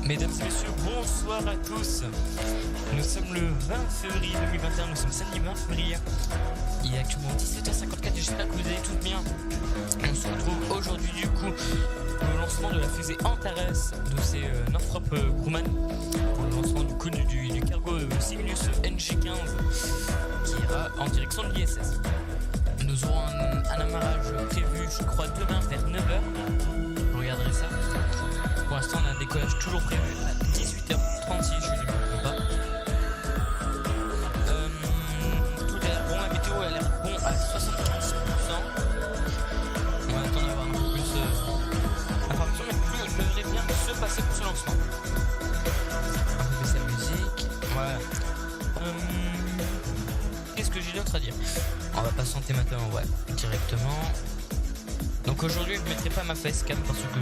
Mesdames et messieurs, bonsoir à tous. Nous sommes le 20 février 2021, nous sommes samedi 20 février. Il est actuellement 17h54 et j'espère que vous allez tous bien. On se retrouve aujourd'hui du coup pour le lancement de la fusée Antares de ces Northrop Grumman, pour le lancement du cargo Cygnus NG-15 qui ira en direction de l'ISS. Nous aurons un amarrage prévu, je crois, demain vers 9h. Vous regarderez ça. Pour l'instant, on a un décollage toujours prévu à 18h36, je ne me trompe pas. Tout a l'air bon, la météo a l'air bon à 75%. On va attendre d'avoir un peu plus d'informations, mais tout devrait bien se passer pour ce lancement. On va baisser la musique. Voilà. Qu'est-ce que j'ai d'autre à dire? On va patienter maintenant, ouais, directement. Donc aujourd'hui, je ne mettrai pas ma facecam parce que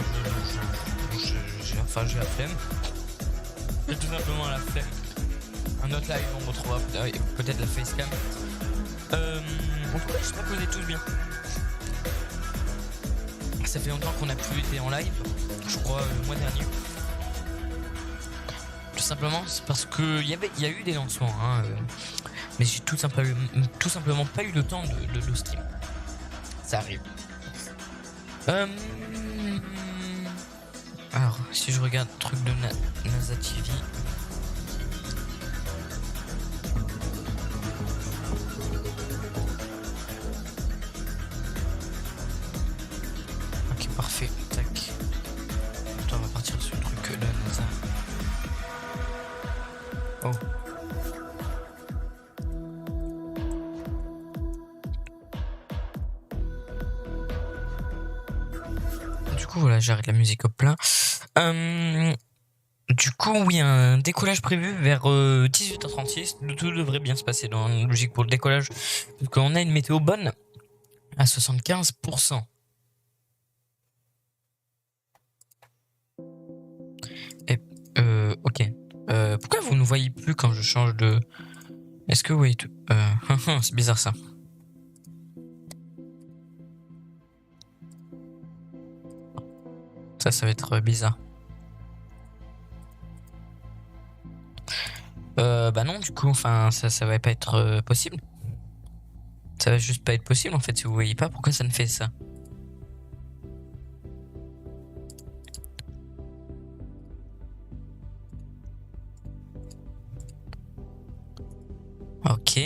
j'ai la flemme. J'ai tout simplement la flemme. Un autre live, on retrouvera peut-être la facecam. En tout cas, j'espère que vous êtes tous bien. Ça fait longtemps qu'on n'a plus été en live, je crois le mois dernier. Tout simplement, c'est parce que il y a eu des lancements, mais j'ai tout simplement pas eu le temps de stream. Ça arrive. Alors, si je regarde truc de NASA TV. Ok, parfait. Tac. Attends, on va partir sur le truc de NASA. Oh. Du coup, voilà, j'arrête la musique au plein. Du coup, oui, un décollage prévu vers 18h36. Tout devrait bien se passer dans la logique pour le décollage. Parce qu'on a une météo bonne à 75%. Et, ok. Pourquoi vous ne voyez plus quand je change de... Est-ce que vous voyez tout c'est bizarre ça. Ça va être bizarre. Bah non, du coup, enfin, ça va pas être possible. Ça va juste pas être possible en fait. Si vous voyez pas, pourquoi ça ne fait ça? Ok.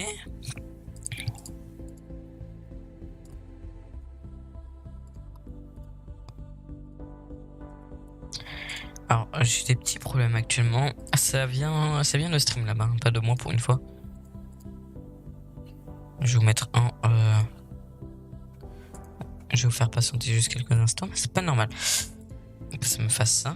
Alors, j'ai des petits problèmes actuellement. Ça vient de stream là-bas, pas de moi pour une fois. Je vais vous mettre en... Je vais vous faire patienter juste quelques instants, mais c'est pas normal que ça me fasse ça.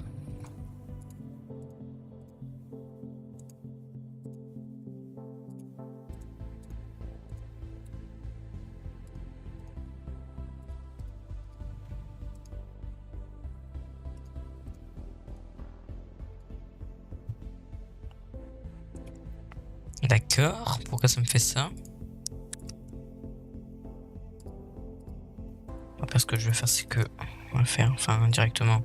D'accord, pourquoi ça me fait ça? Parce que je vais faire, c'est que... On va le faire, enfin, directement.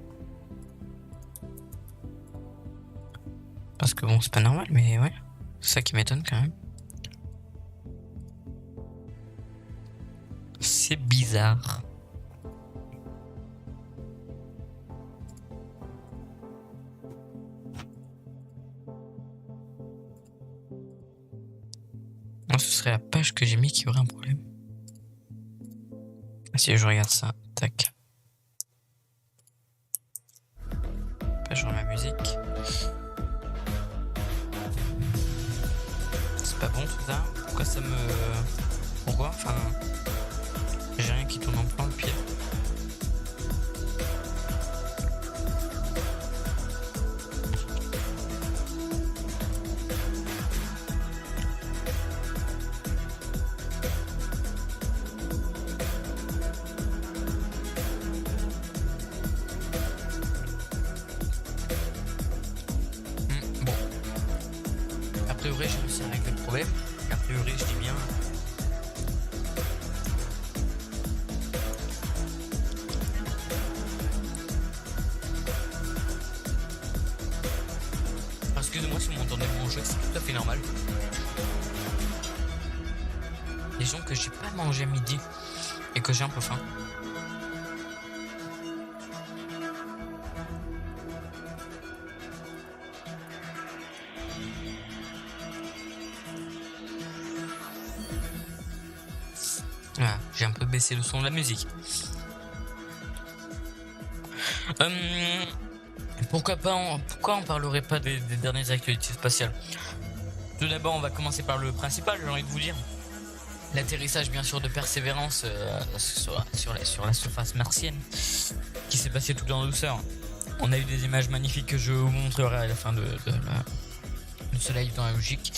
Parce que bon, c'est pas normal, mais ouais. C'est ça qui m'étonne quand même. C'est bizarre. Non, ce serait la page que j'ai mis qui aurait un problème. Si je regarde ça, tac. Page sur ma musique. C'est pas bon tout ça. Pourquoi ça me... Pourquoi? Enfin... J'ai rien qui tourne en plan, le pire. Bon. A priori, j'ai réussi à régler le problème. A priori, je dis bien. excusez-moi si vous m'entendez manger, c'est tout à fait normal. Disons que j'ai pas mangé à midi et que j'ai un peu faim. Voilà, j'ai un peu baissé le son de la musique. Pourquoi on parlerait pas des dernières actualités spatiales? Tout d'abord, on va commencer par le principal, j'ai envie de vous dire. L'atterrissage, bien sûr, de Persévérance sur la surface martienne, qui s'est passé tout en douceur. On a eu des images magnifiques que je vous montrerai à la fin de ce live dans la logique.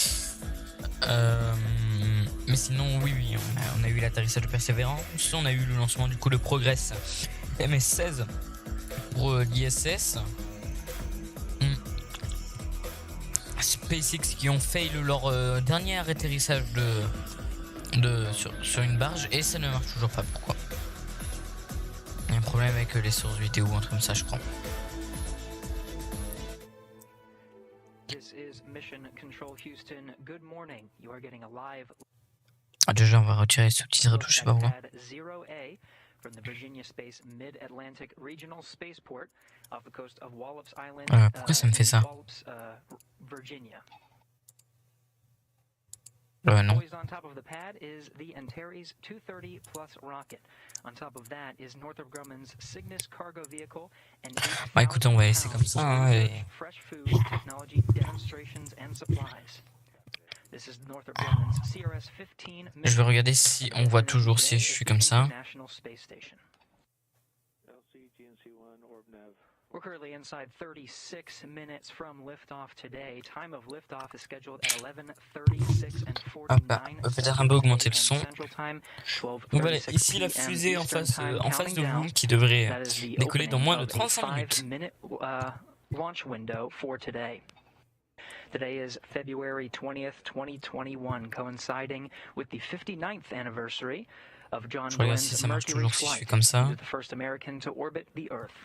Mais sinon, oui, on a eu l'atterrissage de Persévérance. On a eu le lancement du coup de Progress MS-16 pour l'ISS. SpaceX qui ont fail leur dernier atterrissage sur une barge et ça ne marche toujours pas. Pourquoi? Il y a un problème avec les sources vidéo ou un truc comme ça, je crois. Ah, déjà on va retirer les sous-titres et tout, je sais pas pourquoi. Pourquoi ça me fait ça? Non. On top of the pad is the Antares 230 plus rocket. On top of that is Northrop Grumman's Cygnus cargo vehicle and Bah écoute, on va laisser comme ça hein, et... fresh food technology demonstrations and supplies. This is Northrop Grumman's CRS-15. Je vais regarder si on voit toujours si je suis comme ça. We're currently inside 36 minutes from liftoff today. Time of liftoff is scheduled at 11:36 and 49. On peut peut-être un peu augmenter le son. Donc voilà, ici la fusée en face de vous qui devrait décoller dans moins de 35 minutes. Launch window for today. Today is February 20th, 2021, coinciding with the 59th anniversary of John Glenn's Mercury flight, the first American to orbit the Earth.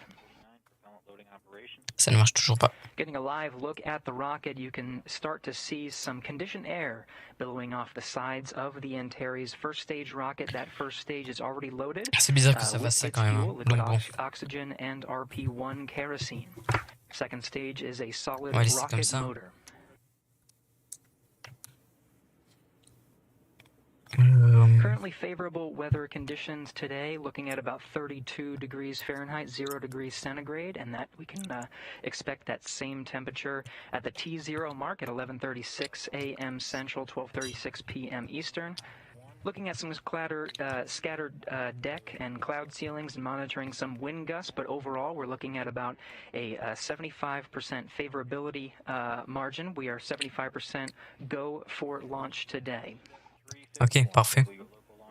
Ça ne marche toujours pas. Getting a live look at the rocket, you can start to see some conditioned air billowing off the sides of the Antares first stage rocket. That first stage is already loaded. C'est bizarre que ça fasse ça quand même. Hein. Donc bon. Oxygen and RP1 kerosene. Second stage is a solid rocket motor. Currently favorable weather conditions today, looking at about 32 degrees Fahrenheit, 0 degrees centigrade, and that we can expect that same temperature at the T0 mark at 11:36 a.m. Central, 12:36 p.m. Eastern. Looking at some scattered deck and cloud ceilings and monitoring some wind gusts, but overall we're looking at about a 75% favorability margin. We are 75% go for launch today. Ok, parfait.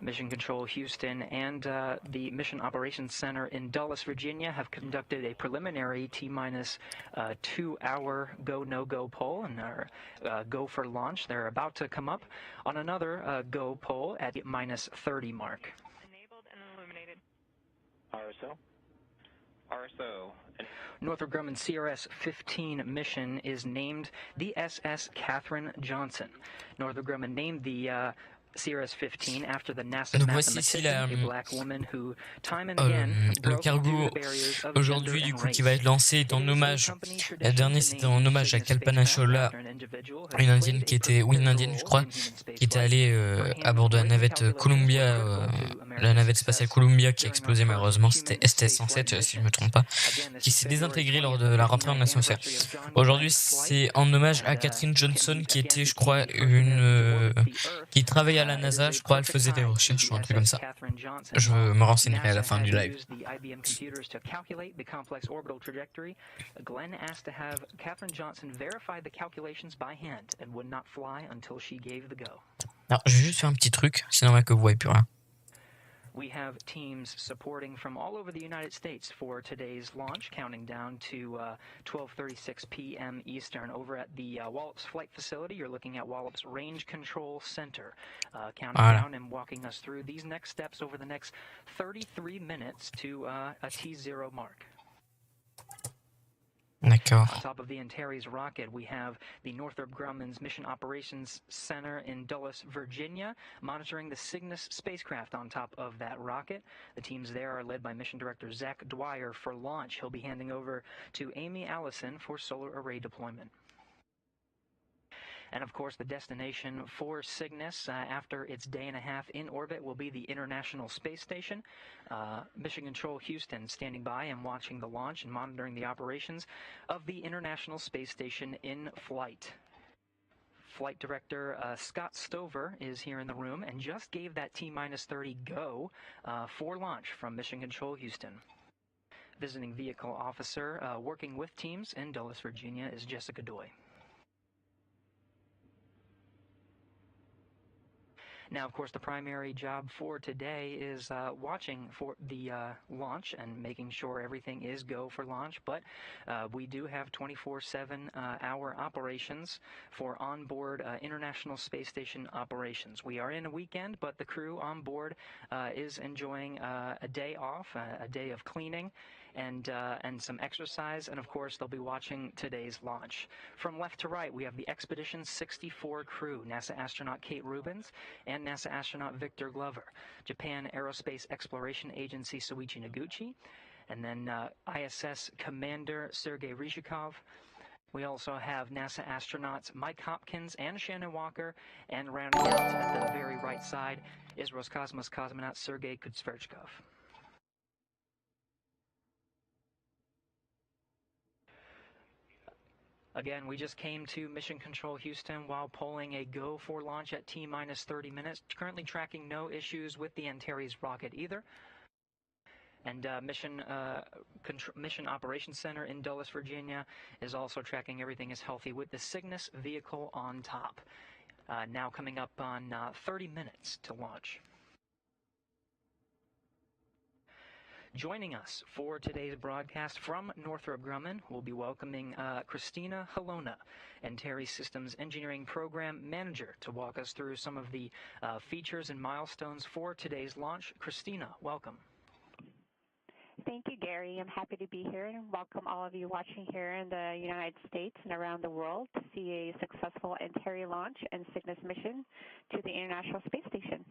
Mission Control Houston and the Mission Operations Center in Dulles, Virginia have conducted a preliminary T-minus 2-hour go-no-go poll and are go for launch. They're about to come up on another go poll at the minus 30 mark. Enabled and illuminated. RSO. Northrop Grumman CRS-15 mission is named the SS Katherine Johnson. Northrop Grumman named the CRS-15 after the NASA mathematician, a black woman who time and again le cargo aujourd'hui du coup qui va être lancé est en hommage. La dernière c'était en hommage à Kalpana Chawla, une indienne qui était, ou une indienne je crois, qui était allée à bord de la navette Columbia, la navette spatiale Columbia qui a explosé malheureusement. C'était STS-107 si je me trompe pas, qui s'est désintégrée lors de la rentrée en atmosphère. Aujourd'hui c'est en hommage à Katherine Johnson qui était je crois qui travaillait à la NASA, je crois, elle faisait des recherches ou un truc comme ça. Je me renseignerai à la fin du live. Glenn asked to have Katherine Johnson verify the calculations by hand and would not fly until she gave the go. Alors, je vais juste faire un petit truc, c'est normal que vous voyez plus rien. We have teams supporting from all over the United States for today's launch, counting down to 12:36 p.m. Eastern. Over at the Wallops Flight Facility, you're looking at Wallops Range Control Center, counting down and walking us through these next steps over the next 33 minutes to a T0 mark. D'accord. D'accord. On top of the Antares rocket, we have the Northrop Grumman's Mission Operations Center in Dulles, Virginia, monitoring the Cygnus spacecraft on top of that rocket. The teams there are led by Mission Director Zach Dwyer for launch. He'll be handing over to Amy Allison for solar array deployment. And of course, the destination for Cygnus after its day and a half in orbit will be the International Space Station. Mission Control Houston standing by and watching the launch and monitoring the operations of the International Space Station in flight. Flight Director Scott Stover is here in the room and just gave that T-30 go for launch from Mission Control Houston. Visiting Vehicle Officer working with teams in Dulles, Virginia is Jessica Doy. Now, of course, the primary job for today is watching for the launch and making sure everything is go for launch. But we do have 24/7 hour operations for onboard International Space Station operations. We are in a weekend, but the crew on board is enjoying a day off, a day of cleaning, and some exercise, and of course they'll be watching today's launch. From left to right, we have the Expedition 64 crew, NASA astronaut Kate Rubins and NASA astronaut Victor Glover, Japan Aerospace Exploration Agency Soichi Noguchi, and then ISS Commander Sergei Ryzhikov. We also have NASA astronauts Mike Hopkins and Shannon Walker, and rounding out at the very right side is Roscosmos cosmonaut Sergei Kutsverchkov. Again, we just came to Mission Control Houston while polling a go for launch at T-30 minutes. Currently tracking no issues with the Antares rocket either. And Mission Operations Center in Dulles, Virginia is also tracking everything is healthy with the Cygnus vehicle on top. Now coming up on 30 minutes to launch. Joining us for today's broadcast from Northrop Grumman, we'll be welcoming Christina Halona, Antares Systems Engineering Program Manager, to walk us through some of the features and milestones for today's launch. Christina, welcome. Thank you, Gary. I'm happy to be here and welcome all of you watching here in the United States and around the world to see a successful Antares launch and Cygnus mission to the International Space Station.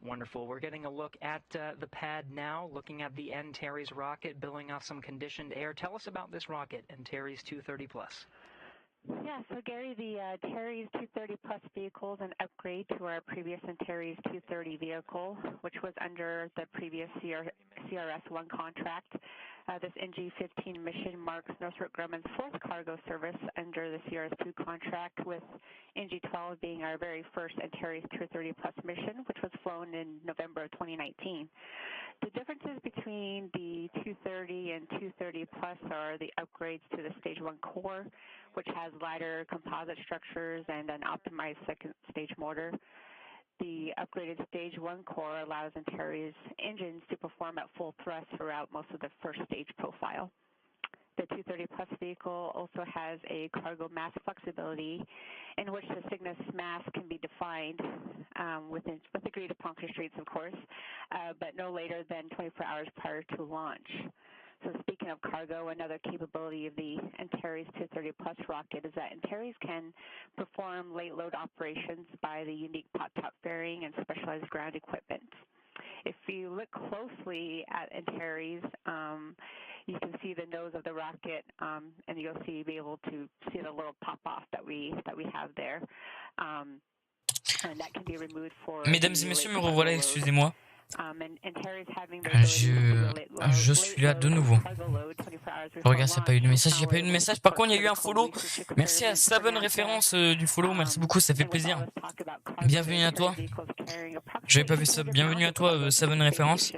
Wonderful. We're getting a look at the pad now, looking at the Antares rocket, billing off some conditioned air. Tell us about this rocket, Antares 230 Plus. Yeah, so Gary, the Antares 230 Plus vehicle is an upgrade to our previous Antares 230 vehicle, which was under the previous CRS-1 contract. This NG-15 mission marks Northrop Grumman's fourth cargo service under the CRS-2 contract, with NG-12 being our very first Antares 230 Plus mission, which was flown in November of 2019. The differences between the 230 and 230 Plus are the upgrades to the Stage 1 core, which has lighter composite structures and an optimized second stage motor. The upgraded Stage 1 core allows Antares engines to perform at full thrust throughout most of the first stage profile. The 230 Plus vehicle also has a cargo mass flexibility in which the Cygnus mass can be defined with agreed upon constraints, of course, but no later than 24 hours prior to launch. So speaking of cargo, another capability of the Antares 230 Plus rocket is that Antares can perform late load operations by the unique pot-top fairing and specialized ground equipment. If you look closely at Antares, you can see the nose of the rocket, and you'll be able to see the little pop-off that we have there. And that can be removed for Mesdames et messieurs, me revoilà, excusez-moi. Je suis là de nouveau. Je regarde s'il n'y a pas eu de message. Il n'y a pas eu de message. Par contre, il y a eu un follow. Merci à Seven Référence du follow. Merci beaucoup, ça fait plaisir. Bienvenue à toi. J'avais pas vu ça. Bienvenue à toi, Seven Référence.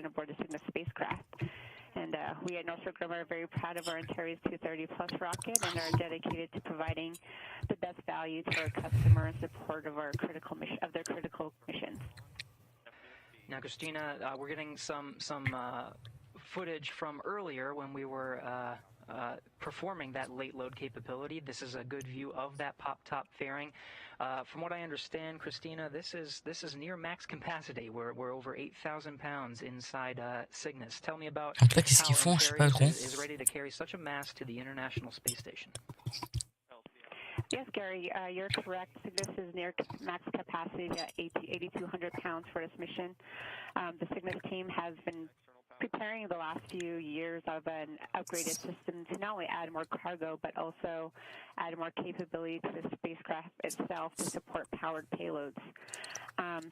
We at Northrop Grumman are very proud of our Antares 230 Plus rocket and are dedicated to providing the best value to our customer in support of our critical mission, of their critical missions. Now, Christina, we're getting some footage from earlier when we were performing that late load capability. This is a good view of that pop top fairing. From what I understand, Christina, this is near max capacity. We're over 8,000 pounds inside Cygnus. Tell me about En tout cas, qu'est-ce qu'ils how font? Je sais pas trop. Antares is ready to carry such a mass to the International Space Station. Yes, Gary, you're correct. Cygnus is near max capacity at 8,200 pounds for this mission. The Cygnus team has been preparing the last few years of an upgraded system to not only add more cargo, but also add more capability to the spacecraft itself to support powered payloads.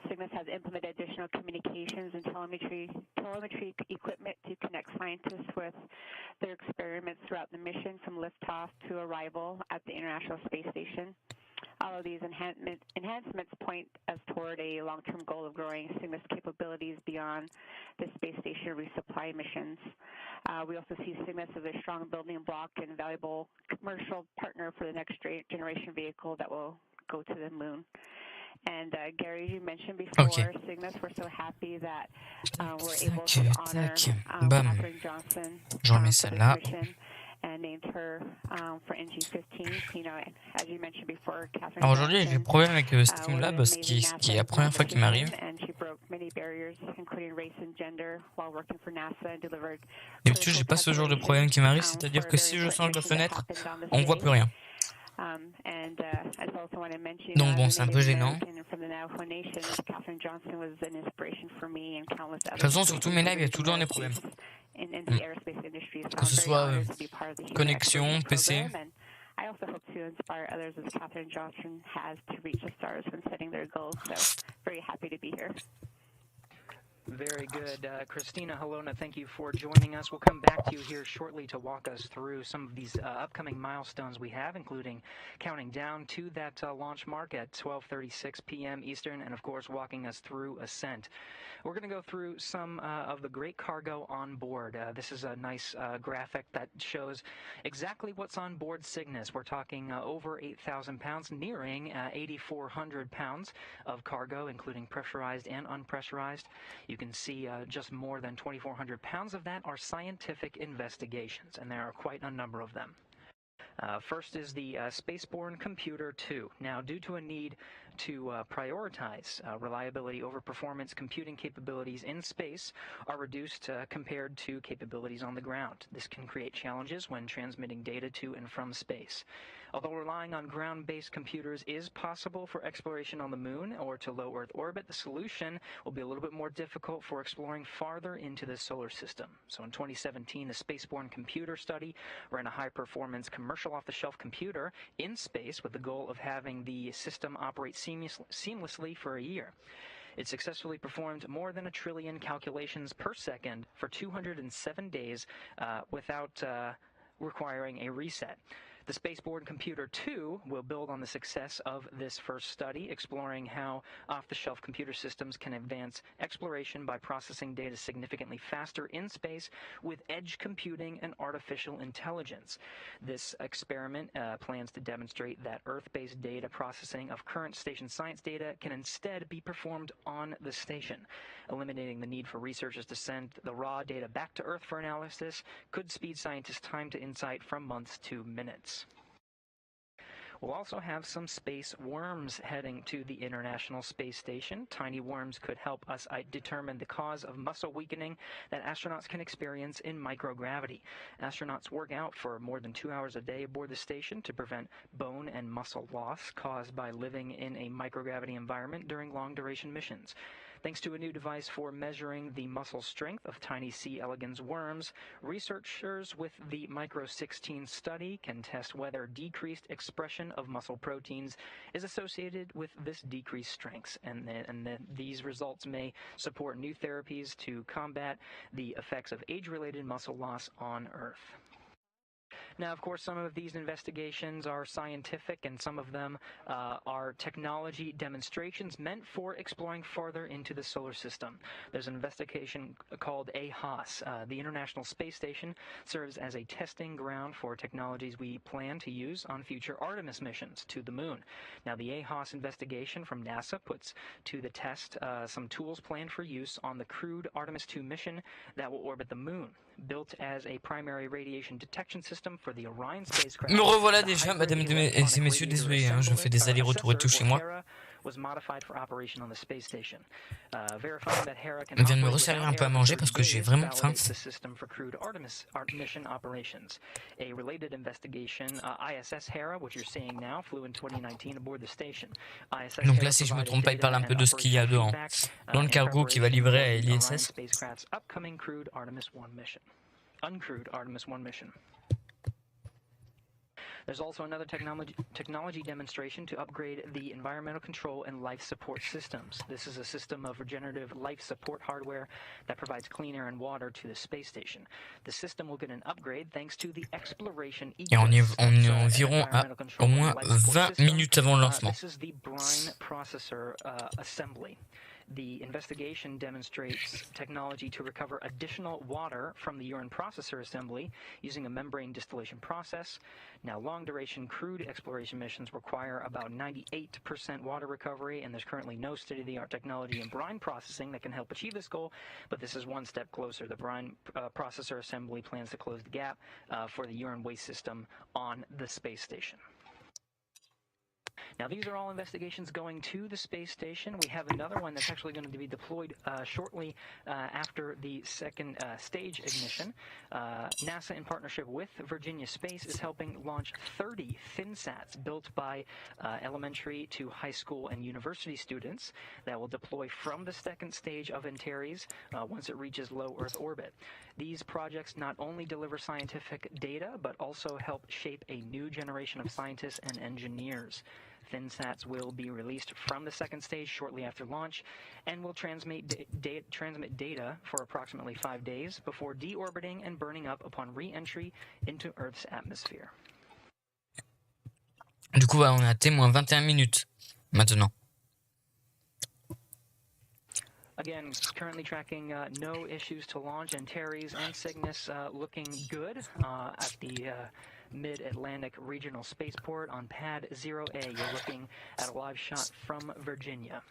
Cygnus has implemented additional communications and telemetry equipment to connect scientists with their experiments throughout the mission from liftoff to arrival at the International Space Station. All of these enhancements point us toward a long-term goal of growing Cygnus capabilities beyond the space station resupply missions. We also see Cygnus as a strong building block and valuable commercial partner for the next generation vehicle that will go to the moon. And Gary, you mentioned before, Cygnus, we're so happy that we're able to honor Catherine Johnson Je remets for celle-là. this mission and named her for NG-15. You know, as you mentioned before, Catherine Alors aujourd'hui, j'ai des Johnson problèmes avec Streamlabs parce qui est la première fois qu'il m'arrive. and she broke many barriers, including race and gender, while working for NASA and delivered. D'habitude, j'ai pas ce genre de problème qui m'arrive, c'est-à-dire que si je change de fenêtre, on voit plus rien. Donc bon, c'est un peu gênant. De toute façon, sur tous mes lives, il y a toujours des problèmes. Que ce soit connexion, PC. I also hope to inspire others as Catherine Johnson has to reach the stars when setting their goals. So very happy to be here. Very good. Christina Halona, thank you for joining us. We'll come back to you here shortly to walk us through some of these upcoming milestones we have, including counting down to that launch mark at 12:36 p.m. Eastern, and of course walking us through ascent. We're going to go through some of the great cargo on board. This is a nice graphic that shows exactly what's on board Cygnus. We're talking over 8,000 pounds, nearing 8,400 pounds of cargo, including pressurized and unpressurized. You can see just more than 2,400 pounds of that are scientific investigations, and there are quite a number of them. First is the Spaceborne Computer 2. Now, due to a need to prioritize reliability over performance, computing capabilities in space are reduced compared to capabilities on the ground. This can create challenges when transmitting data to and from space. Although relying on ground-based computers is possible for exploration on the moon or to low Earth orbit, the solution will be a little bit more difficult for exploring farther into the solar system. So in 2017, the Spaceborne Computer study ran a high-performance commercial off-the-shelf computer in space with the goal of having the system operate seamlessly for a year. It successfully performed more than 1 trillion calculations per second for 207 days without requiring a reset. The Spaceborne Computer 2 will build on the success of this first study, exploring how off-the-shelf computer systems can advance exploration by processing data significantly faster in space with edge computing and artificial intelligence. This experiment plans to demonstrate that Earth-based data processing of current station science data can instead be performed on the station. Eliminating the need for researchers to send the raw data back to Earth for analysis could speed scientists' time to insight from months to minutes. We'll also have some space worms heading to the International Space Station. Tiny worms could help us determine the cause of muscle weakening that astronauts can experience in microgravity. Astronauts work out for more than 2 hours a day aboard the station to prevent bone and muscle loss caused by living in a microgravity environment during long-duration missions. Thanks to a new device for measuring the muscle strength of tiny C. elegans worms, researchers with the Micro 16 study can test whether decreased expression of muscle proteins is associated with this decreased strength, and these results may support new therapies to combat the effects of age-related muscle loss on Earth. Now, of course, some of these investigations are scientific and some of them are technology demonstrations meant for exploring farther into the solar system. There's an investigation called AHOS. The International Space Station serves as a testing ground for technologies we plan to use on future Artemis missions to the moon. Now, the AHOS investigation from NASA puts to the test some tools planned for use on the crewed Artemis 2 mission that will orbit the moon. Built as a primary radiation detection system for the Orion spacecraft. Me revoilà déjà, mesdames et messieurs, désolé, hein, je fais des allers-retours et tout chez moi. Was modified for operation on the space station. Verifying that Hera can On vient de me resservir un peu à manger parce que j'ai vraiment faim. the system for crewed Artemis mission operations. A related investigation, ISS Hera, which you're seeing now, flew in 2019 aboard the station. Donc là, si je me trompe pas, il parle un peu de ce qu'il y a dans le cargo qui va livrer à l'ISS. Spacecraft's upcoming crewed Artemis 1 mission. Uncrewed Artemis 1 mission. There's also another technology demonstration to upgrade the environmental control and life support systems. This is a system of regenerative life support hardware that provides clean air and water to the space station. The system will get an upgrade thanks to the exploration Et on est environ à au moins 20 minutes avant le lancement. This is the brine processor assembly. The investigation demonstrates technology to recover additional water from the urine processor assembly using a membrane distillation process. Now, long-duration crewed exploration missions require about 98% water recovery, and there's currently no state-of-the-art technology in brine processing that can help achieve this goal, but this is one step closer. The brine processor assembly plans to close the gap for the urine waste system on the space station. Now, these are all investigations going to the space station. We have another one that's actually going to be deployed shortly after the second stage ignition. NASA, in partnership with Virginia Space, is helping launch 30 ThinSats built by elementary to high school and university students that will deploy from the second stage of Antares once it reaches low Earth orbit. These projects not only deliver scientific data, but also help shape a new generation of scientists and engineers. ThinSats will be released from the second stage shortly after launch and will transmit data for approximately 5 days before deorbiting and burning up upon re-entry into Earth's atmosphere. Du coup, on est à témoin 21 minutes maintenant. Again, currently tracking no issues to launch. Antares and Cygnus looking good at the Mid-Atlantic Regional Spaceport on Pad 0A. You're looking at a live shot from Virginia.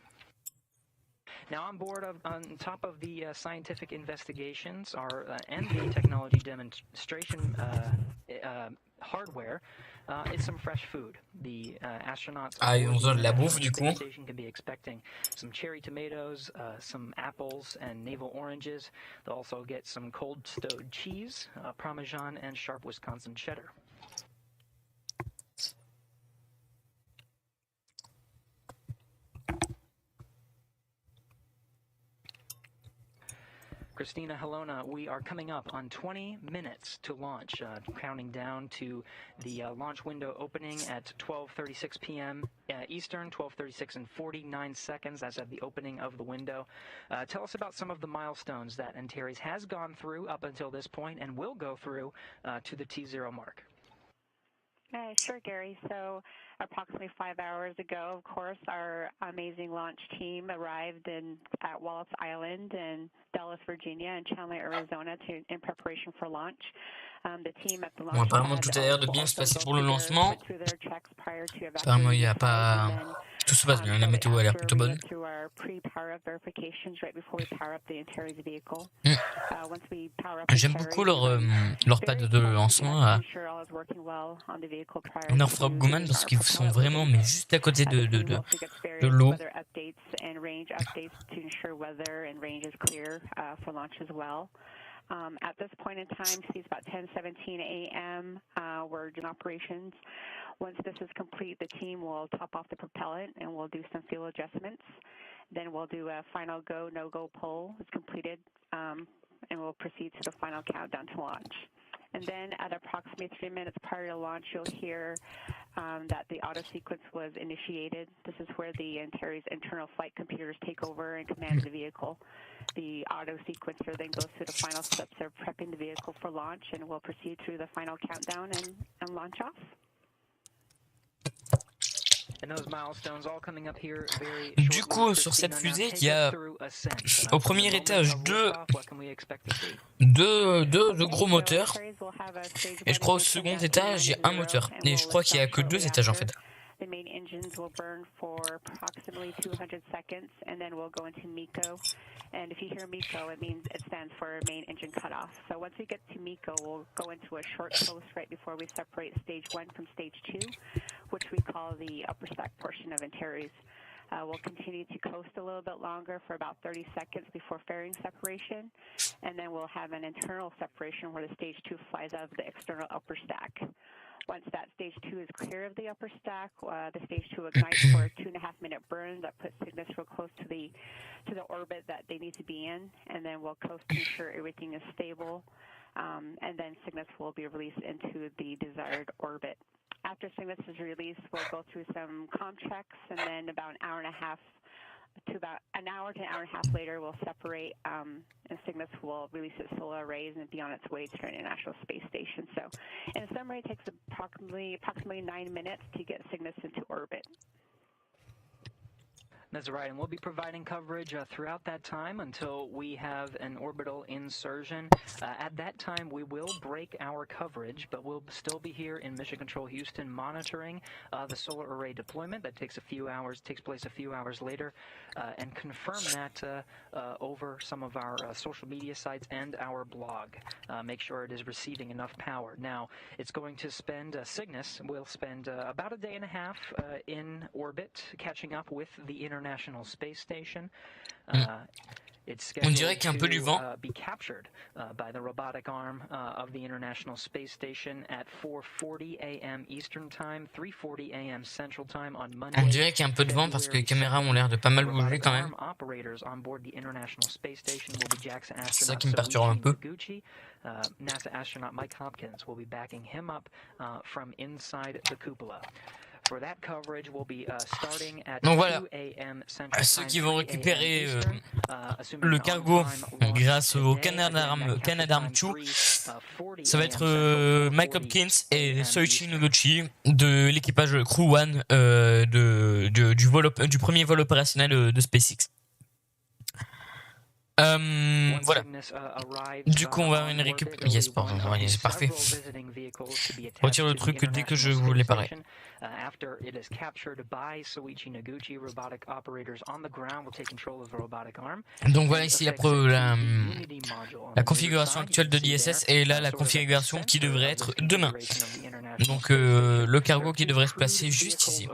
Now, on top of the scientific investigations and the technology demonstration hardware, it's some fresh food. The astronauts on donne la bouffe du coup. Station can be expecting some cherry tomatoes, some apples, and navel oranges. They'll also get some cold stowed cheese, Parmesan, and sharp Wisconsin cheddar. Christina, Helena, we are coming up on 20 minutes to launch, counting down to the launch window opening at 12:36 p.m. Eastern, 12:36 and 49 seconds as of the opening of the window. Tell us about some of the milestones that Antares has gone through up until this point and will go through to the T0 mark. Sure, Gary. So approximately 5 hours ago, of course, our amazing launch team arrived at Wallops Island in Dulles, Virginia, and Chandler, Arizona, in preparation for launch. The team at the launch apparemment tout a l'air de bien se passer pour le lancement. Apparemment, il n'y a pas... Tout se passe bien, la météo a l'air plutôt bonne. J'aime beaucoup leur pad de lancement à Northrop Grumman parce qu'ils sont vraiment mais juste à côté de l'eau. At this point in time, it's about 10:17 a.m. We're doing operations. Once this is complete, the team will top off the propellant and we'll do some fuel adjustments. Then we'll do a final go, no-go poll. It's completed, and we'll proceed to the final countdown to launch. And then at approximately 3 minutes prior to launch, you'll hear that the auto sequence was initiated. This is where the Antares internal flight computers take over and command the vehicle. the auto sequencer then goes through the final steps of prepping the vehicle for launch, and we'll proceed through the final countdown and launch off. Du coup, sur cette fusée, il y a au premier étage deux gros moteurs. Et je crois au second étage, il y a un moteur. Et je crois qu'il n'y a que 2 étages en fait. The main engines will burn for approximately 200 seconds, and then we'll go into MECO. And if you hear MECO, it means it stands for main engine cutoff. So once we get to MECO, we'll go into a short coast right before we separate stage 1 from stage 2, which we call the upper stack portion of Antares. We'll continue to coast a little bit longer for about 30 seconds before fairing separation, and then we'll have an internal separation where the stage 2 flies out of the external upper stack. Once that stage 2 is clear of the upper stack, the stage 2 ignites for a 2.5-minute burn that puts Cygnus real close to the orbit that they need to be in, and then we'll coast to ensure everything is stable, and then Cygnus will be released into the desired orbit. After Cygnus is released, we'll go through some comm checks, and then about an hour to an hour and a half later, we'll separate, and Cygnus will release its solar arrays and be on its way to the International Space Station. So, in summary, it takes approximately 9 minutes to get Cygnus into orbit. That's right, and we'll be providing coverage throughout that time until we have an orbital insertion. At that time, we will break our coverage, but we'll still be here in Mission Control Houston monitoring the solar array deployment. That takes place a few hours later, and confirm that over some of our social media sites and our blog. Make sure it is receiving enough power. Now, it's going to spend, Cygnus will spend about a day and a half in orbit, catching up with the International Space Station. On dirait qu'il y a un peu du vent. Be captured by the robotic arm of the International Space Station at 4:40 a.m. Eastern Time, 3:40 a.m. Central Time on Monday. On dirait qu'il y a un peu de vent parce que les caméras ont l'air de pas mal bouger quand même. C'est ça qui me perturbe un peu. NASA astronaut Mike Hopkins will be backing him up from inside the cupola. Donc voilà, ceux qui vont récupérer le cargo grâce au Canadarm 2, ça va être Mike Hopkins et Soichi Noguchi de l'équipage Crew 1 du premier vol opérationnel de SpaceX. Voilà. Du coup, on va avoir une récupération. Yes, pardon, c'est parfait. Retire le truc dès que je voulais parler. Donc voilà ici la configuration actuelle de l'ISS et là la configuration qui devrait être demain. Donc le cargo qui devrait se placer juste ici.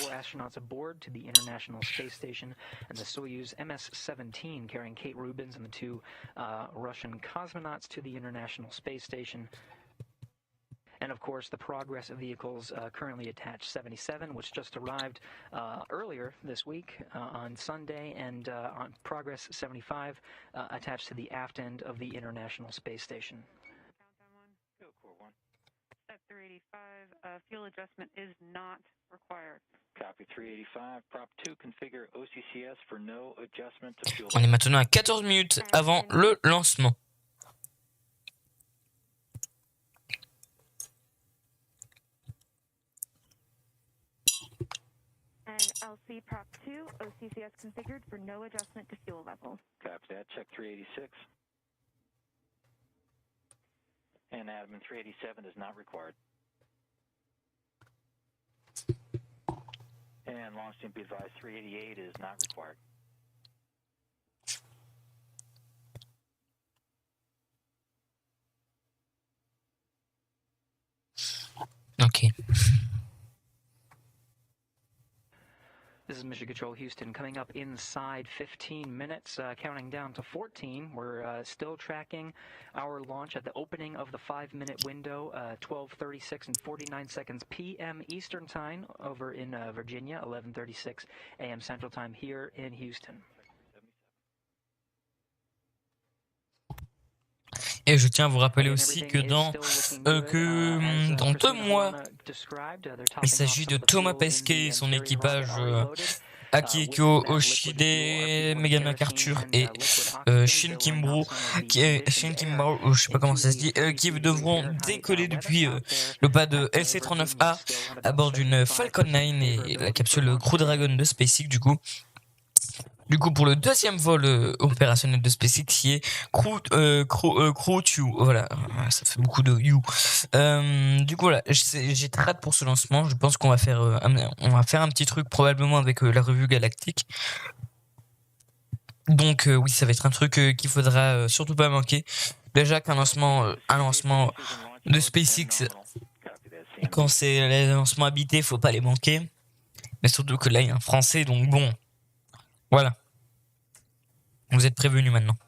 Astronauts aboard to the International Space Station, and the Soyuz MS-17 carrying Kate Rubins and the 2 Russian cosmonauts to the International Space Station. And of course, the Progress vehicles currently attached 77, which just arrived earlier this week on Sunday, and on Progress 75 attached to the aft end of the International Space Station. Countdown 1. Go, Core 1. Step 385, fuel adjustment is not required. Copy 385. Prop 2, configure OCCS for no adjustment to fuel. On est maintenant à 14 minutes avant le lancement. And LC Prop 2, OCCS configured for no adjustment to fuel level. Copy that. Check 386. And admin 387 is not required. And launch team be advised 388 is not required. Okay. This is Mission Control Houston coming up inside 15 minutes, counting down to 14. We're still tracking our launch at the opening of the 5-minute window, 12:36 and 49 seconds p.m. Eastern Time over in Virginia, 11:36 a.m. Central Time here in Houston. Et je tiens à vous rappeler aussi que dans 2 mois, il s'agit de Thomas Pesquet et son équipage Akihiko Oshide, Megan MacArthur et Shin Kimbrough, ou je sais pas comment ça se dit, qui devront décoller depuis le pas de LC-39A à bord d'une Falcon 9 et la capsule Crew Dragon de SpaceX pour le deuxième vol opérationnel de SpaceX qui est Crew 2, voilà, ça fait beaucoup de you. Du coup voilà, j'ai très hâte pour ce lancement. Je pense qu'on va faire un petit truc probablement avec la revue Galactique. Donc oui, ça va être un truc qu'il faudra surtout pas manquer. Déjà qu'un lancement de SpaceX, quand c'est les lancements habités, faut pas les manquer. Mais surtout que là il y a un Français, donc bon. Voilà. Vous êtes prévenus maintenant.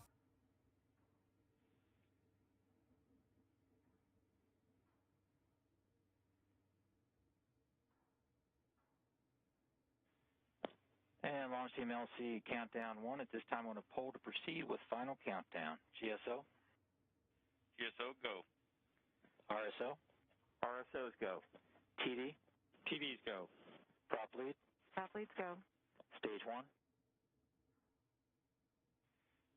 And launch team LC countdown 1. At this time, on a poll to proceed with final countdown. GSO? GSO, go. RSO? RSOs, go. TD? TDs, go. Prop lead? Prop leads go. Stage 1?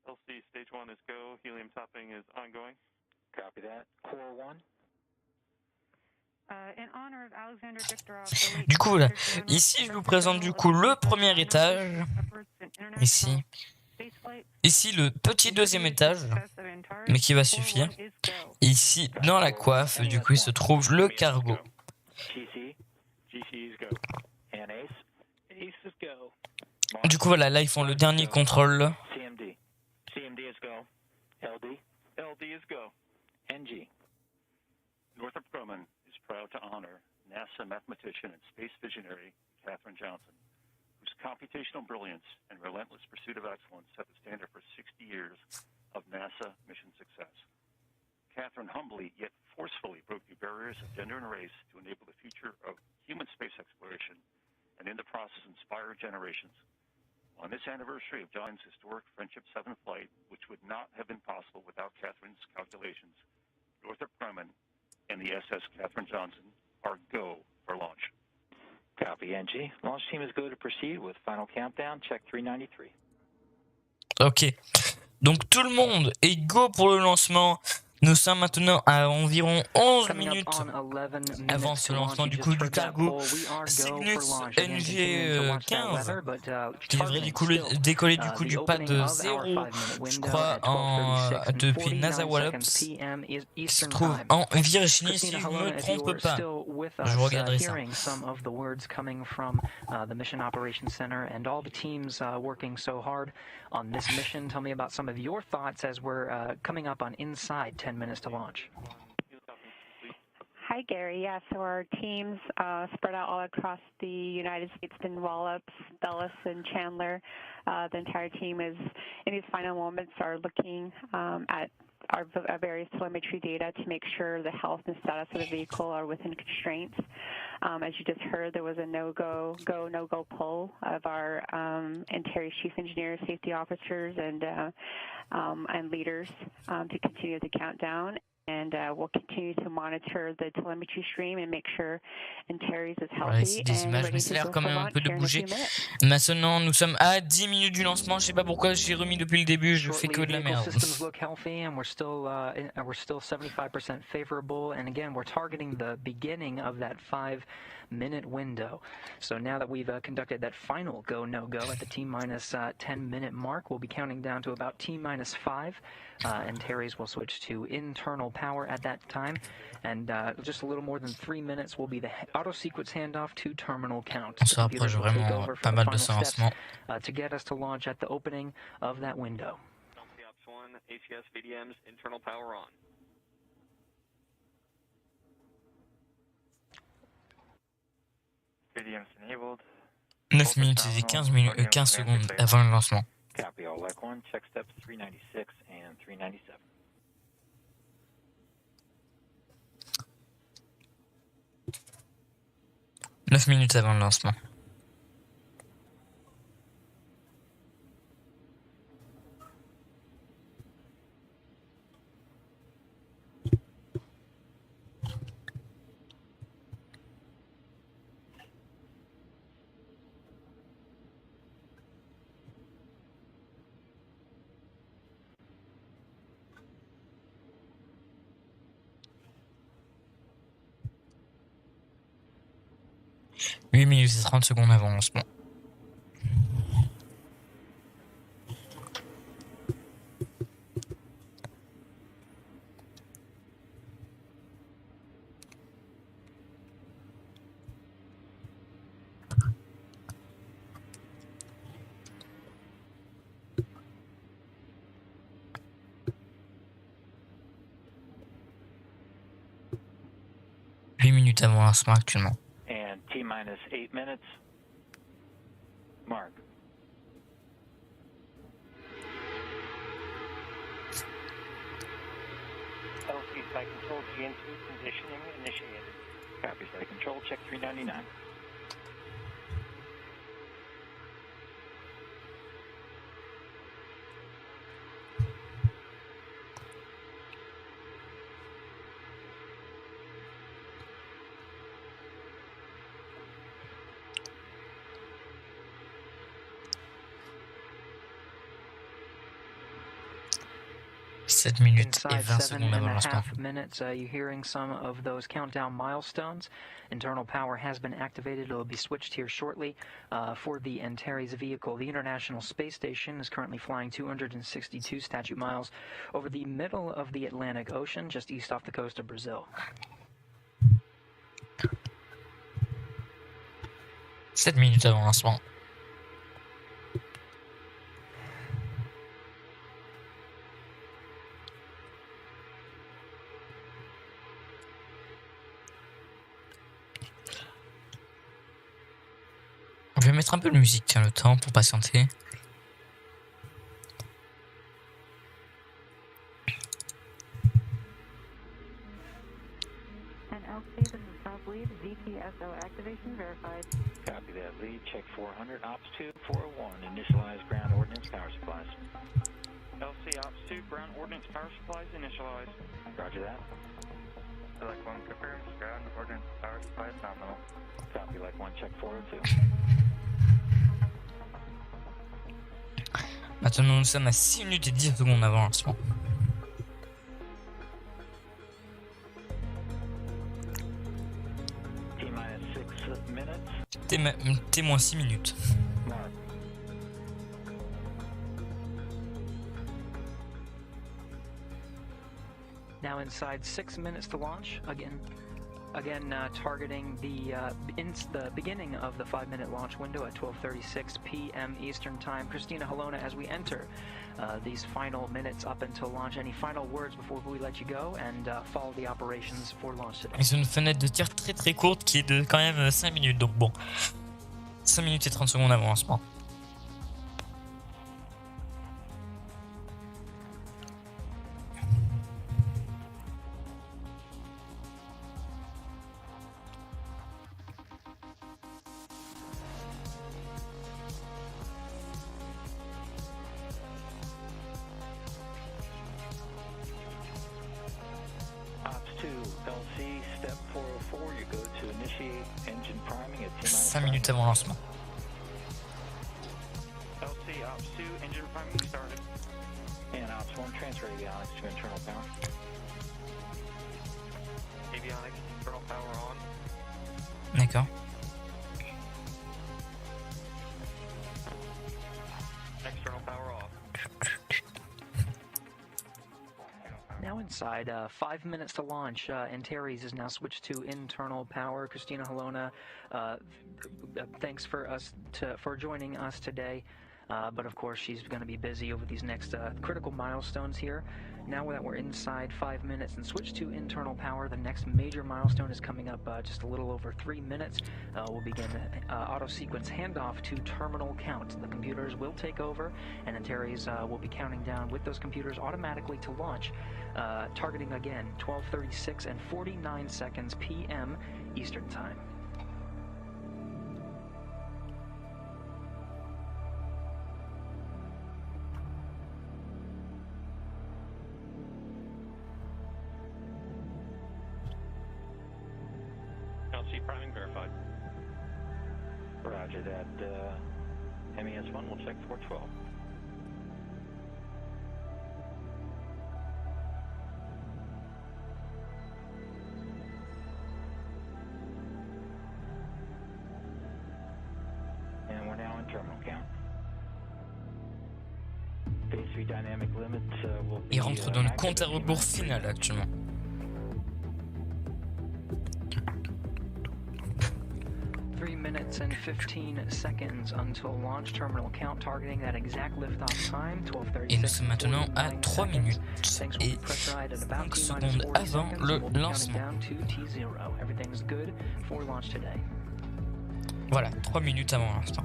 LC, stage 1 is go. Helium topping is ongoing. Copy that. Core 1? Du coup, voilà. Ici, je vous présente du coup le premier étage. Ici, le petit deuxième étage, mais qui va suffire. Ici, dans la coiffe, du coup, il se trouve le cargo. Du coup, voilà, là, ils font le dernier contrôle. CMD is go. LD? LD is go. NG? Northrop Grumman is proud to honor NASA mathematician and space visionary Katherine Johnson, whose computational brilliance and relentless pursuit of excellence set the standard for 60 years of NASA mission success. Katherine humbly yet forcefully broke the barriers of gender and race to enable the future of human space exploration and in the process inspire generations. On this anniversary of John's historic Friendship 7 flight, which would not have been possible without Katherine's calculations, Northrop Grumman and the SS Katherine Johnson are go for launch. Copy, NG. Launch team is go to proceed with final countdown. Check 393. Ok. Donc tout le monde est go pour le lancement. Nous sommes maintenant à environ 11 minutes avant ce lancement du coup du cargo Cygnus NG-15 qui devrait décoller du coup du pas de 0, je crois, depuis NASA Wallops, qui se trouve en Virginie si je ne me trompe pas. Je regarderai ça. On this mission, tell me about some of your thoughts as we're coming up on inside 10 minutes to launch. Hi, Gary. Yeah, so our teams spread out all across the United States in Wallops, Dulles, and Chandler. The entire team is, in these final moments, are looking at our various telemetry data to make sure the health and status of the vehicle are within constraints. As you just heard, there was a no-go poll of our Antares chief engineers, safety officers, and leaders to continue the countdown. And we'll continue to monitor the telemetry stream and make sure Antares is healthy. Ouais, ici des images, mais ça a l'air quand même un peu de bouger. Maintenant, nous sommes à 10 minutes du lancement. Je sais pas pourquoi j'ai remis depuis le début. Je fais que de la merde. Systems look healthy, and we're still 75% favorable. And again, we're targeting the beginning of that 5-minute window. So now that we've conducted that final go no go at the T-minus 10-minute mark, we'll be counting down to about T-minus 5. Antares will switch to internal power at that time, and just a little more than 3 minutes will be the auto sequence handoff to terminal count. On se rapproche vraiment pas mal de ce lancement. To get us to launch at the opening of that window. Ops 1, ACS VDMs, internal power on. VDMs enabled. 9 minutes et 15 secondes avant le lancement. Copy all LEC 1, check steps 396 and 397. Neuf minutes avant le lancement. 8 minutes et 30 secondes avant le lancement. Minutes avant le lancement actuellement. And T-minus 8 minutes. Mark. LC Site Control GN2 conditioning initiated. Copy, Site Control, check 399. Inside 7.5 minutes, you're hearing some of those countdown milestones. Internal power has been activated. It'll be switched here shortly for the Antares vehicle. The International Space Station is currently flying 262 statute miles over the middle of the Atlantic Ocean, just east off the coast of Brazil. 7 minutes avant le lancement. Je vais mettre un peu de musique, tiens, le temps pour patienter. Copy that lead, check 400, Ops 2, 401, initialize ground ordnance power supplies. LC Ops 2, ground ordnance power supplies initialized. Roger that. Select 1 confirms, ground ordnance power supplies nominal. Copy, like 1, check 402. Maintenant, nous sommes à 6 minutes et 10 secondes avant le lancement. T-minus 6 minutes. T-moins 6 minutes. Mark. Now inside 6 minutes to launch. Again, targeting the beginning of the 5-minute launch window at 12:36 p.m. Eastern Time. Christina Helona, as we enter these final minutes up until launch, any final words before we let you go and follow the operations for launch today? Ils ont une fenêtre de tir très très courte qui est de quand même 5 minutes, donc bon. 5 minutes et 30 secondes avant le lancement. LC, step 404, you go to initiate engine priming at T-minus 5 minutes avant le lancement. LC Ops 2, engine priming started. And Ops 1, transfer avionics to internal power. Avionics, internal power on. D'accord. External power off. Now inside 5 minutes to launch, Antares is now switched to internal power. Christina Helona, thanks for joining us today. But of course, she's going to be busy over these next critical milestones here. Now that we're inside 5 minutes and switch to internal power, the next major milestone is coming up just a little over 3 minutes. We'll begin auto-sequence handoff to terminal count. The computers will take over, and Antares will be counting down with those computers automatically to launch, targeting again 12:36 and 49 seconds p.m. Eastern Time. LC priming verified. Roger that. MES1, we'll check 412. Il rentre dans le compte à rebours final actuellement. Minutes and 15 seconds until launch terminal count targeting that exact liftoff time 12:36. Et nous sommes maintenant à 3 minutes et 5 secondes avant le lancement. Voilà, 3 minutes avant l'instant.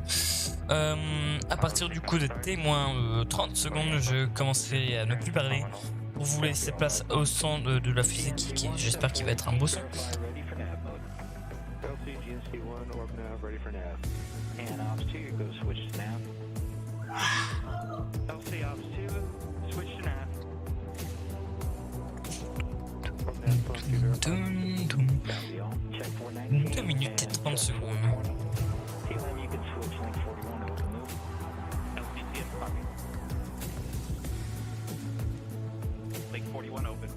À partir du coup de T- 30 secondes, je commencerai à ne plus parler pour vous laisser place au son de la fusée qui j'espère qu'il va être un beau son. Ready for nav. And Ops 2, go switch to nav. LC Ops 2, switch to nav. 2 minutes et 30 secondes. TLM, you can switch link 41 open move. LCT and copy. Link 41 open.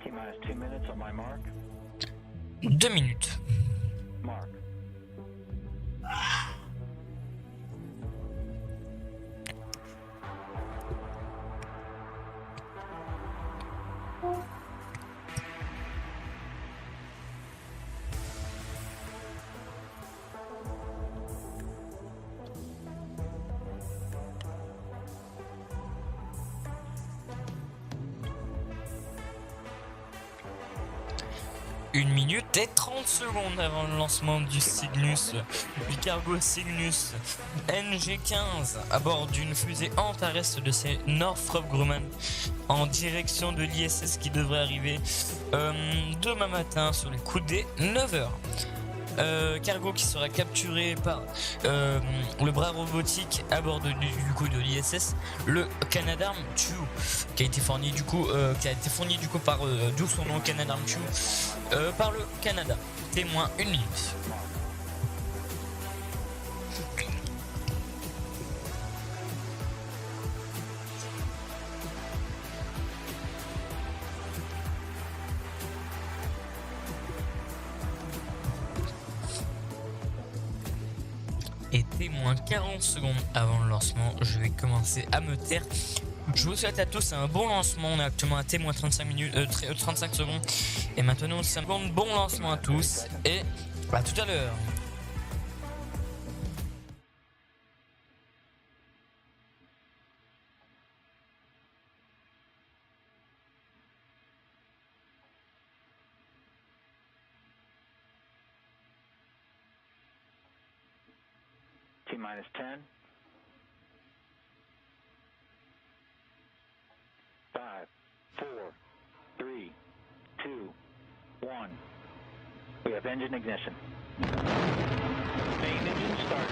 T-minus 2 minutes on my mark. 2 minutes. Mark. Une minute et 30 secondes avant le lancement du Cygnus, du cargo Cygnus NG-15 à bord d'une fusée Antares de ces Northrop Grumman en direction de l'ISS qui devrait arriver demain matin sur les coups des 9h. Cargo qui sera capturé par le bras robotique à bord du coup de l'ISS, le Canadarm2, qui a été fourni du coup par d'où son nom Canadarm2 par le Canada. Témoin 1 minute. Et témoin 40 secondes avant le lancement, je vais commencer à me taire. Je vous souhaite à tous un bon lancement. On est actuellement à témoin 35 secondes. Et maintenant, c'est un bon lancement à tous. Et à tout à l'heure. T-minus 10. 5, 4, 3, 2, 1. We have engine ignition. Main engine start.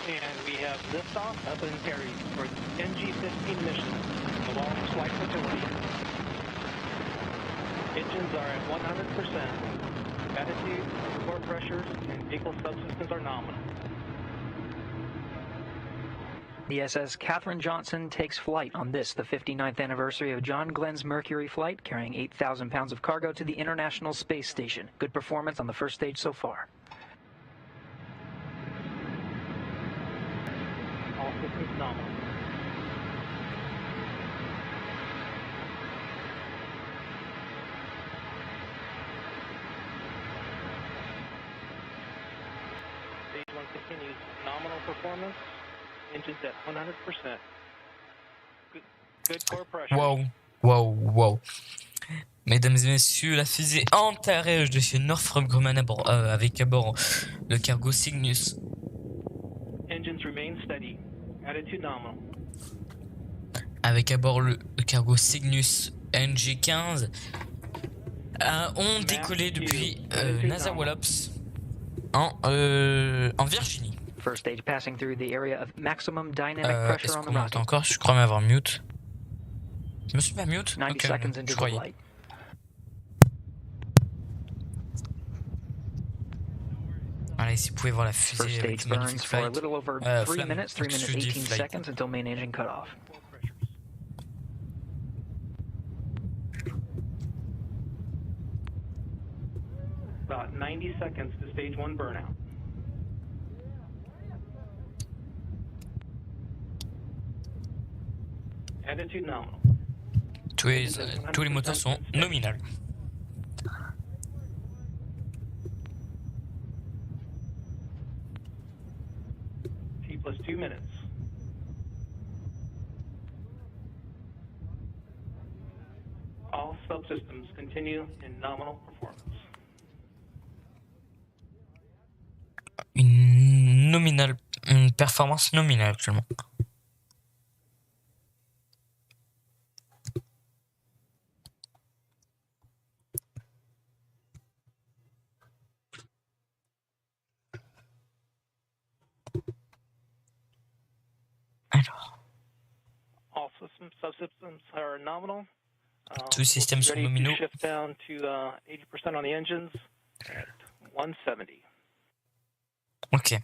And we have liftoff up in Antares for NG-15 mission, along flight facility. Engines are at 100%. Attitude, core pressures, and vehicle subsystems are nominal. The SS Katherine Johnson takes flight on this, the 59th anniversary of John Glenn's Mercury flight, carrying 8,000 pounds of cargo to the International Space Station. Good performance on the first stage so far. All systems nominal. Stage 1 continues. Nominal performance. Engines at 100%. Good core pressure. Wow. Mesdames et messieurs, la fusée Antares de chez Northrop Grumman avec à bord le cargo Cygnus. Engines remain steady. Attitude nominal. Avec à bord le cargo Cygnus NG-15 ont décollé depuis NASA Wallops en Virginie. First stage passing through the area of maximum dynamic pressure est-ce on the qu'on m'entend rocket. encore? Je crois m'avoir mute. Je me suis pas mute? 90 Ok, seconds je into the croyais. flight. Allez, Voilà, ici vous pouvez voir la First fusée avec stage le magnifique burns for a flight. little over 3 Flamme, minutes, 3 minutes je dis 18 flight. seconds until main engine cutoff. About 90 seconds to stage 1 burnout. Attitude nominal. Tous les moteurs sont nominaux. T plus 2 minutes. All subsystems continue in nominal performance. Une performance nominale actuellement. Alors. All subsystems are nominal. Tous les systèmes sont nominaux. Shift down to 80% on the engines at 170. Ok.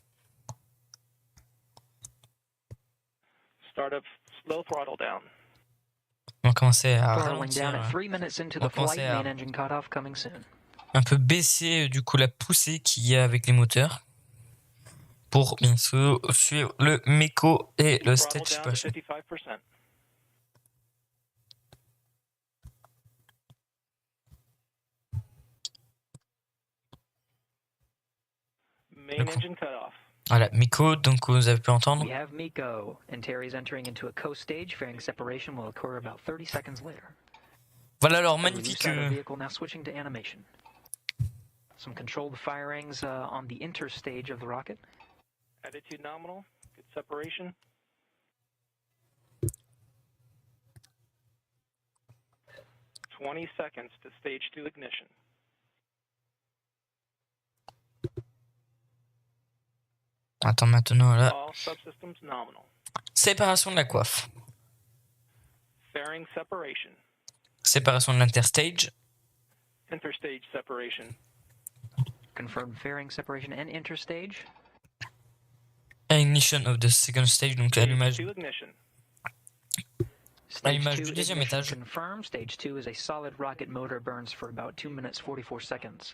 Startup slow throttle down. On va commencer à Throttling down ralentir. at 3 minutes into On va the flight, commencer à main engine cutoff coming soon. un peu baisser du coup la poussée qu'il y a avec les moteurs pour bien sûr suivre le MECO et le Throttle stage down to push. 55%. Main engine cutoff. Voilà, MECO, donc vous avez pu entendre. We have MECO. Antares entering into a coast stage. Fairing separation will occur about 30 seconds later. Voilà alors The magnifique. release out of vehicle now switching to animation. Some controlled firings on the interstage of the rocket. Attitude nominal. Good separation. Seconds to stage 2 ignition. Attends maintenant là. All subsystems nominal. Séparation de la coiffe. Fairing separation. Séparation de l'interstage. Interstage separation. Confirmed fairing separation and interstage. Ignition of the second stage, donc allumage. Stage 2 ignition. Stage Allumage 2 du deuxième ignition étage. confirmed. Stage 2 is a solid rocket motor, burns for about 2 minutes 44 seconds.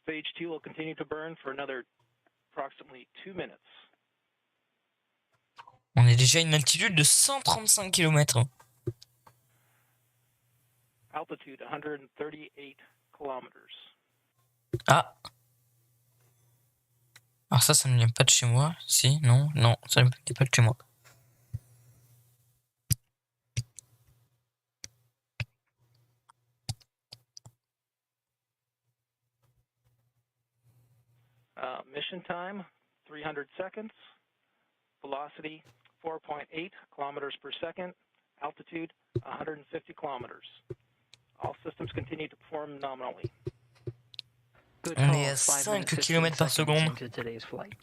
Stage 2 will continue to burn for another approximately 2 minutes. On est déjà à une altitude de 135 km. Altitude 138 kilometers. Ah. Alors ça ne vient pas de chez moi. Si, non, ça ne vient pas de chez moi. Mission time 300 seconds. Velocity 4.8 kilometers per second. Altitude 150 kilometers. All systems continue to perform nominally. Good On call. est à 5 5 minutes, 15 km par seconds seconde. into today's flight.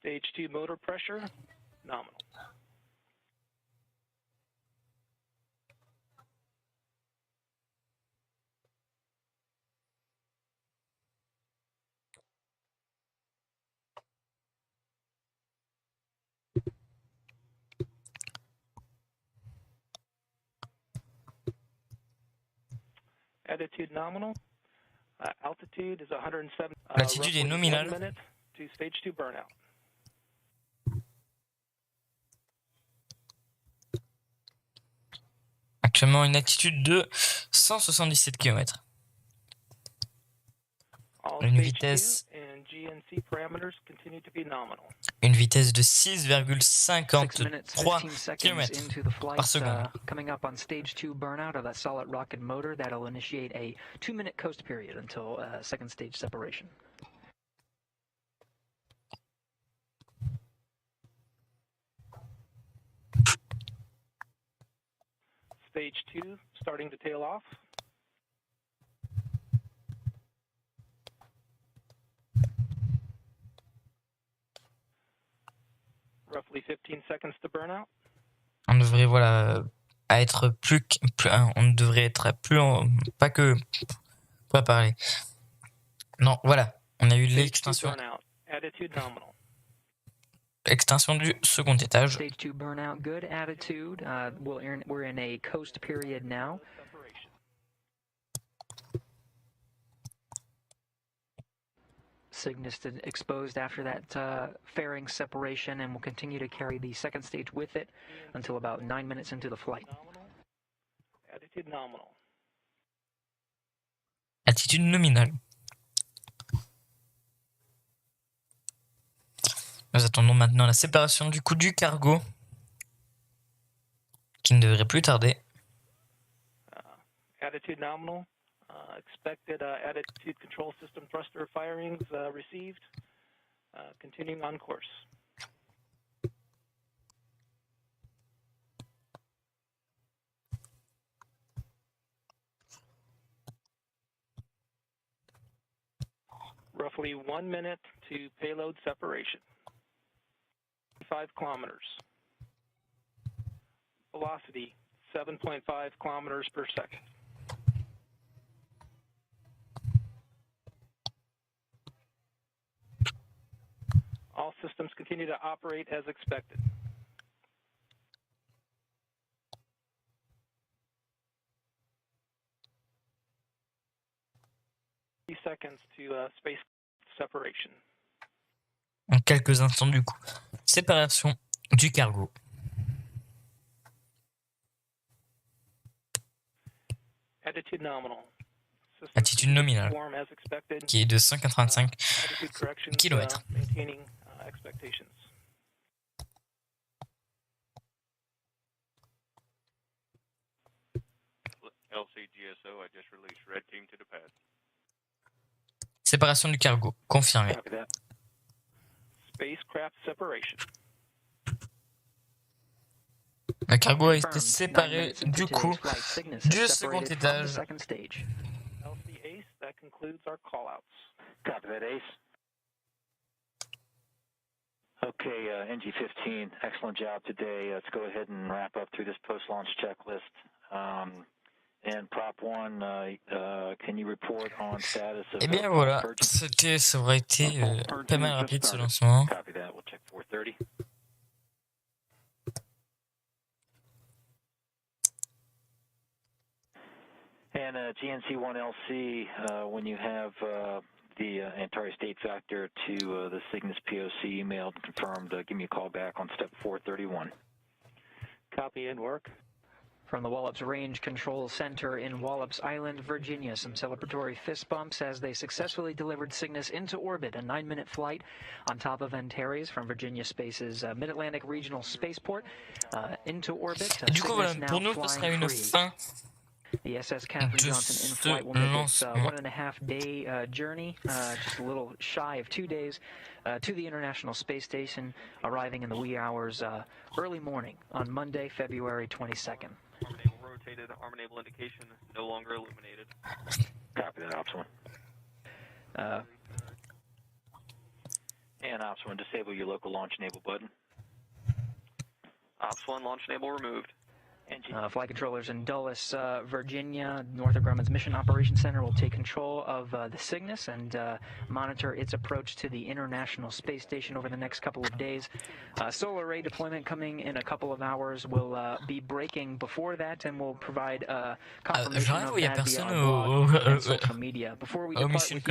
Stage 2 motor pressure nominal. Attitude nominal. Altitude is 107. L'altitude est nominale. 1 minute to stage 2 burnout. Actuellement une altitude de 177 km. All Une stage vitesse. 2 and GNC parameters continue to be nominal. Une vitesse de 6 minutes 6,53 15 seconds km into the flight, par seconde. coming up on stage 2 burnout of that solid rocket motor. That'll initiate a 2-minute coast period until second stage separation. Stage 2 starting to tail off. Roughly 15 seconds to burnout. On devrait, voilà, à être on devrait être plus pas que pas parler. Non, voilà, on a eu l'extension. Extension du second étage. Stage 2 burnout, good attitude. We're in a coast period now. Cygnus exposed after that fairing separation and will continue to carry the second stage with it until about 9 minutes into the flight. Attitude nominal. Attitude nominale. Nous attendons maintenant la séparation du coup du cargo, qui ne devrait plus tarder. Attitude nominal. Expected attitude control system thruster firings received. Continuing on course. Roughly 1 minute to payload separation. 5 kilometers. Velocity 7.5 kilometers per second. All systems continue to operate as expected. Seconds to space separation. En quelques instants du coup. Séparation du cargo. Attitude nominal. Attitude nominale, qui est de 185 km. LCGSO, I just released red team to the pad. Séparation du cargo, confirmé. Spacecraft separation. Le cargo a été séparé du coup du second étage. That concludes our call-outs. Copy that, Ace. Okay, NG-15, excellent job today. Let's go ahead and wrap up through this post-launch checklist. And Prop 1, can you report on status of... Eh bien voilà, ça aurait été pas mal rapide ce lancement. Copy that, we'll check 430. And GNC-1LC, when you have the Antares date factor to the Cygnus POC emailed and confirmed, give me a call back on step 431. Copy and work. From the Wallops Range Control Center in Wallops Island, Virginia, some celebratory fist bumps as they successfully delivered Cygnus into orbit, a 9-minute flight on top of Antares from Virginia Space's Mid-Atlantic Regional Spaceport into orbit. Du coup, voilà, pour nous, ce sera une fin The SS Katherine Johnson in flight will make its 1.5-day journey, just a little shy of 2 days, to the International Space Station, arriving in the wee hours early morning on Monday, February 22nd. Arm enable rotated, arm enable indication no longer illuminated. Copy that, Ops 1. And Ops 1, disable your local launch enable button. Ops 1, launch enable removed. Flight controllers in Dulles, Virginia, Northrop Grumman's Mission Operations Center will take control of the Cygnus and monitor its approach to the International Space Station over the next couple of days. Solar array deployment coming in a couple of hours. Will be breaking before that and will provide confirmation of that via our blog and social media. Before we depart with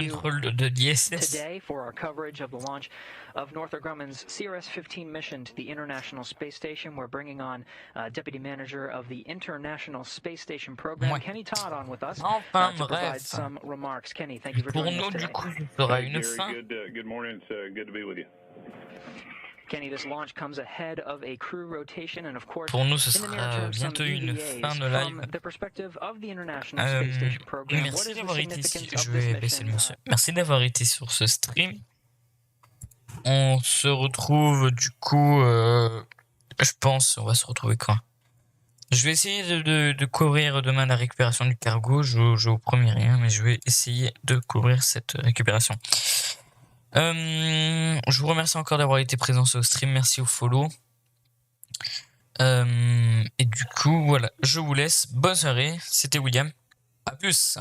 you today for our coverage of the launch of Northrop Grumman's CRS-15 mission to the International Space Station, we're bringing on Deputy Manager of the International Space Station Program, Kenny Todd, on with us to provide some remarks. Kenny, thank you for joining us today. Good morning. It's good to be with you. Kenny, this launch comes ahead of a crew rotation and, of course, Pour nous, ce in the near sera term, some bientôt une fin de EVAs. From live. the perspective of the International Space Station Program, what Merci is the d'avoir été ici. significance Je of this vais baisser le mission? monsieur. Merci d'avoir été sur ce stream. On se retrouve du coup, je pense, on va se retrouver quand? Je vais essayer de couvrir demain la récupération du cargo. Je vous promets rien, mais je vais essayer de couvrir cette récupération. Je vous remercie encore d'avoir été présent sur le stream. Merci au follow. Et du coup, voilà, je vous laisse. Bonne soirée. C'était William. À plus.